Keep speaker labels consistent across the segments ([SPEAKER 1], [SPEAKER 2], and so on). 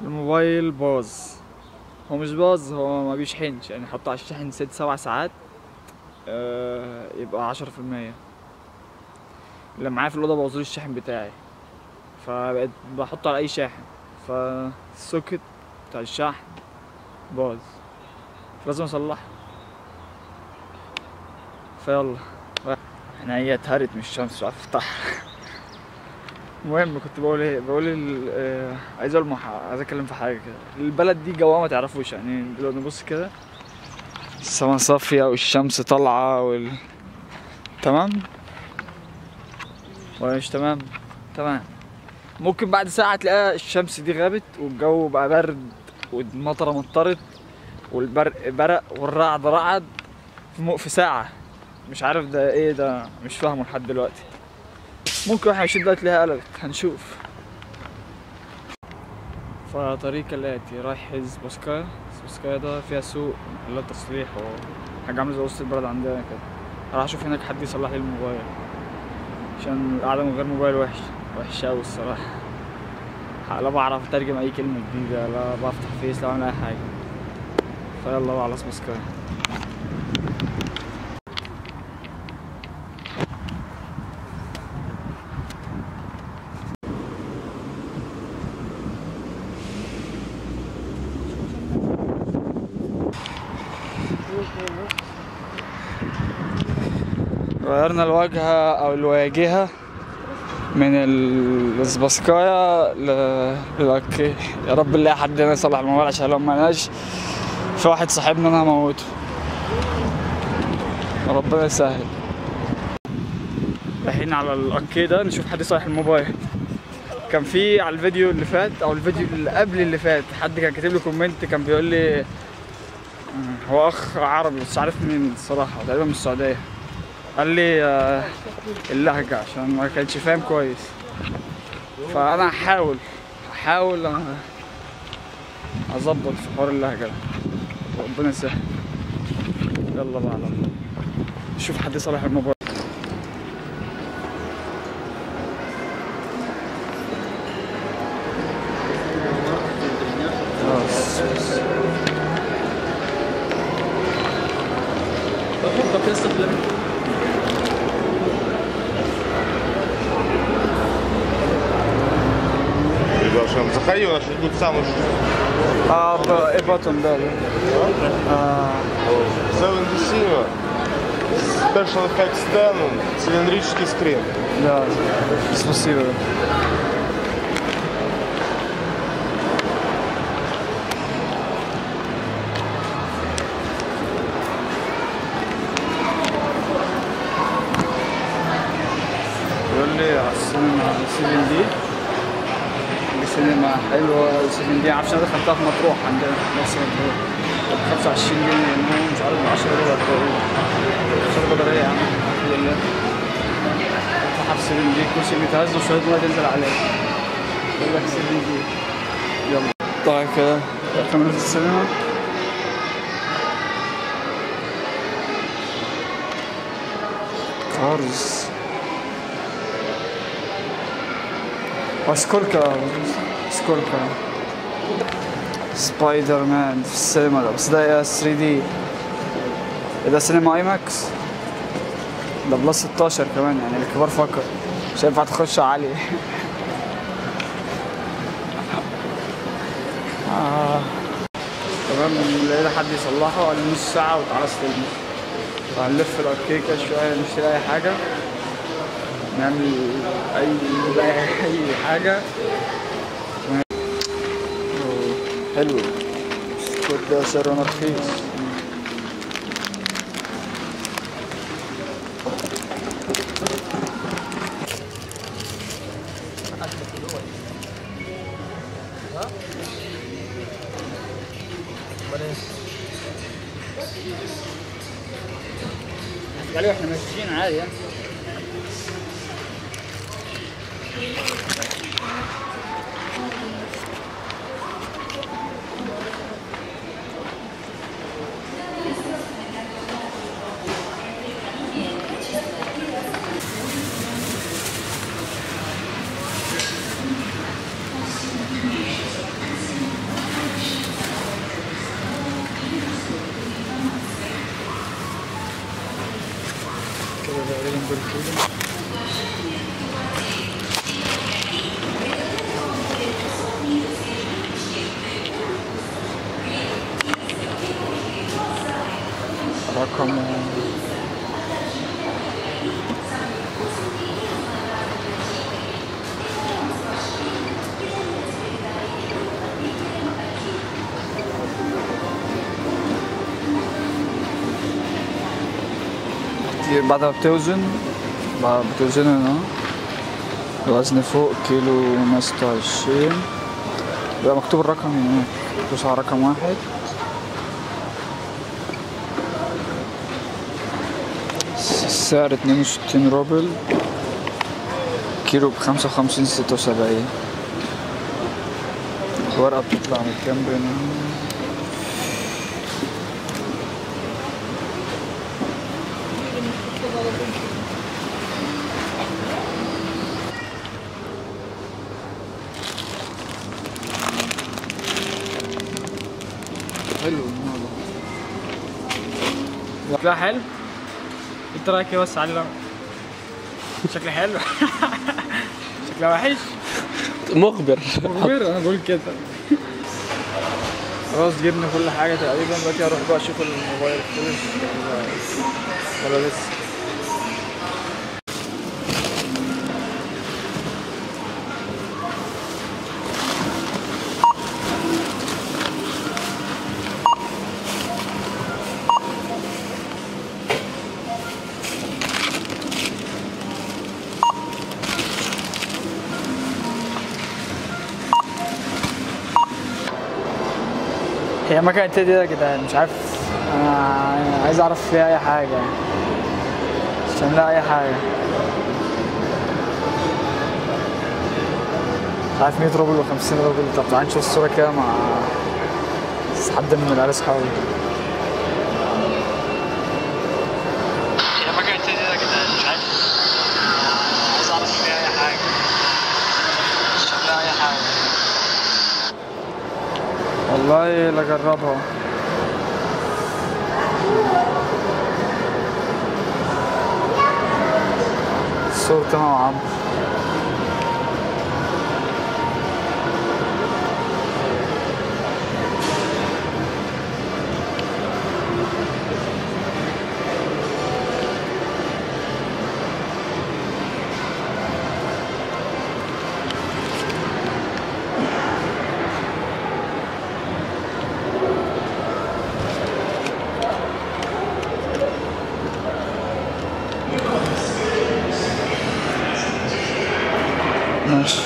[SPEAKER 1] الموبايل باظ. هو مش باظ، هو ما بيشحنش، يعني حطه على الشاحن 6-7 ساعات يبقى 10%. اللي معايا في الأوضة بوظولي الشاحن بتاعي، فبقيت بحطه على أي شاحن، فالسوكت بتاع الشحن باظ، لازم أصلحه. فيلا احنا هي اتهرت من الشمس مش عارف افتحها. المهم كنت بقول ايه، عايز عايز اتكلم في حاجه كده. البلد دي جواها ما تعرفوش، يعني دلوقتي نبص كده السما صافيه والشمس طالعه تمام ولا مش تمام؟ تمام. ممكن بعد ساعه تلاقي الشمس دي غابت والجو بقى برد والمطره مطرت والبرق برق والرعد رعد في ساعه. مش عارف ده ايه، ده مش فاهمه لحد دلوقتي. ممكن واحنا ماشيين دلوقتي تلاقيها قلبت، هنشوف. فطريق الآتي رايح سباسكايا. سباسكايا ده فيها سوق محلات تصليح وحاجة عاملة زي وسط البلد عندنا كده. هروح أشوف هناك حد يصلح لي الموبايل، عشان القعدة من غير موبايل وحشة أوي الصراحة. لا بعرف أترجم أي كلمة جديدة، لا بفتح فيس، لا بعمل أي حاجة. فيلا بقى على سباسكايا. غيرنا الواجهة أو الواجهة من السباسكايا للأوكي. يا رب نلاقي حد هنا يصلح الموبايل، عشان لو ملقناش في واحد صاحبنا أنا هموته. ربنا يسهل. رايحين على الأوكي ده نشوف حد يصلح الموبايل. كان في على الفيديو اللي فات أو الفيديو اللي قبل اللي فات حد كان كاتب لي كومنت، كان بيقول لي هو أخ عربي بس عارف منين الصراحة، تقريبا من السعودية. قال لي اللهجة عشان ما كانش فاهم كويس. فأنا هحاول أظبط في حوار اللهجة ده، ربنا يسهل. يلا بقى نشوف حد يصلح الموبايل.
[SPEAKER 2] Приглашаем. Заходи, у нас ждут самый
[SPEAKER 1] button да.
[SPEAKER 2] 7D Cinema. Special Effects 10, цилиндрический скрин.
[SPEAKER 1] Да, спасибо. يقول لي على السينما 7D، سينما حلوة 7D. عارف انا دخلتها في مطروح عندنا في مصر، ب 25 جنيه مش عارف ب 10 دولار تقريبا. 10 بدرية يا عم الحمد لله. فتحها في 7D، كرسي بيتهز وشوية مية تنزل عليه، يقول لك 7D. يلا طيب كده كاميرا السينما. كارز وسكولكا سبايدر مان في السينما ده، بس ده 3D. ده سينما اي ماكس، ده بلس 16 كمان، يعني الكبار فقط، مش هينفع تخش عالي. تمام. لقينا حد يصلحه، قال لي نص ساعة وتعالى استلمه. فهنلف الأوكي كده شوية، نشتري أي حاجة، نعمل أي حاجة. حلو السكوت ده سعره رخيص. قالوا احنا ماشيين عادي يعني. رقمه. بعدها بتوزن هنا الوزن فوق كيلو 126، يبقى مكتوب الرقم هناك، دوس على رقم 1. السعر 62 روبل، كيلو ب55.76. الورقة بتطلع من الجنب هنا. حلو الموضوع. شكلها حلو؟ انت رايك ايه بس علي؟ شكلها حلو؟ شكلها وحش؟
[SPEAKER 3] مخبر.
[SPEAKER 1] انا بقول كده. خلاص جبنا كل حاجة تقريبا، دلوقتي هروح بقى اشوف الموبايل خلص ولا لسه. هي مكنة دي يا جدعان مش عارف، انا عايز اعرف فيها اي حاجة، مش عاملها اي حاجة. مش عارف 100 روبل و50 روبل. طب تعالى نشوف الصورة كده مع حد من العيال اصحابي. هي مكنة دي يا جدعان مش عارف، عايز اعرف فيها اي حاجة، مش عاملها اي حاجة. والله لا جربها. صورتي مع عمرو. ماشي.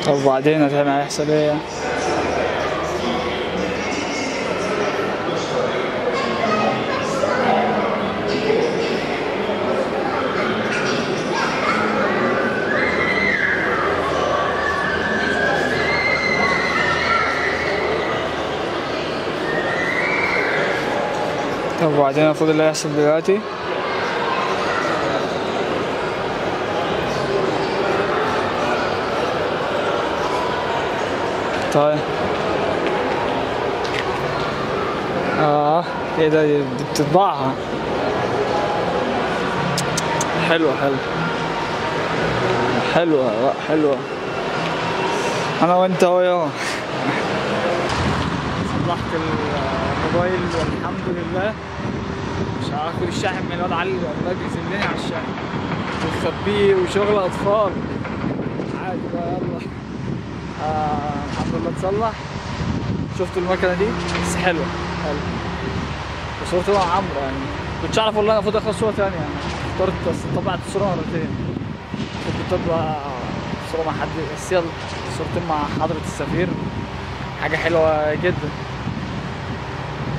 [SPEAKER 1] طب وبعدين هيحصل ايه يعني؟ طب وبعدين المفروض اللي هيحصل دلوقتي؟ طيب ايه ده؟ دي بتطبعها. حلوة حلوة. انا وانت اهو يا صلحت الموبايل والحمد لله. مش هاخد الشاحن من الواد علي، والله بيذلني على الشاحن ويخبيه وشغل اطفال عادي بقى. يلا الحمد لله اتصلح. شفتوا المكنه دي بس حلوه وصورتي مع عمرو يعني. كنتش اعرف والله المفروض اخد صوره ثانيه يعني. اخترت بس طبعت الصوره مرتين. كنت طبع صوره مع حد بس يلا صورتين مع حضره السفير، حاجه حلوه جدا.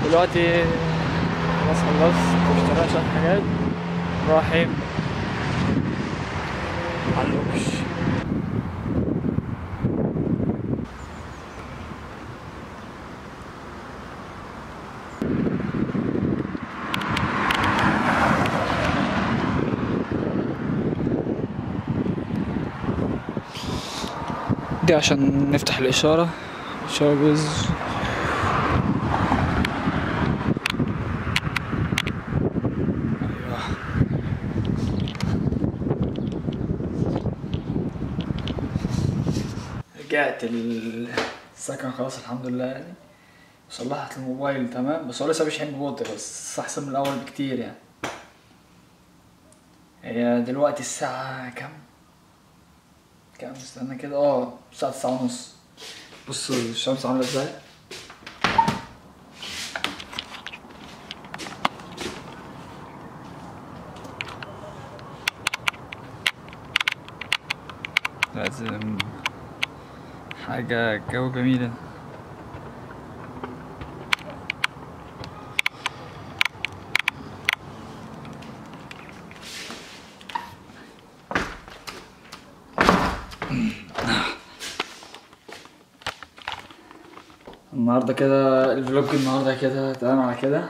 [SPEAKER 1] دلوقتي خلاص اشترينا شويه حاجات رايحين على الوكش. دي عشان نفتح الإشارة جوز. أيوة رجعت السكن خلاص الحمد لله يعني، وصلحت الموبايل تمام، بس هو لسه بيشحن ببطء بس احسن من الاول بكتير يعني. هي دلوقتي الساعة كام استنى كده، الساعة 9:30. بصوا الشمس عاملة ازاي. لازم حاجة جو جميلة. النهاردة كده الفلوج النهاردة كده تمام على كده،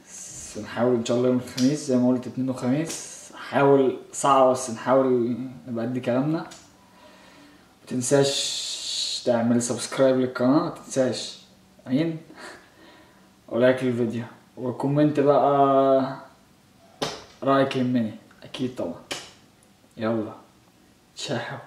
[SPEAKER 1] بس نحاول ان شاء الله يوم الخميس زي ما قلت، اتنين وخميس حاول صعب بس نحاول نبقى قد كلامنا. متنساش تعمل سبسكرايب للقناة، متنساش امين، ولايك للفيديو وكومنت بقى رأيك يهمني اكيد طبعا. يلا تشاو.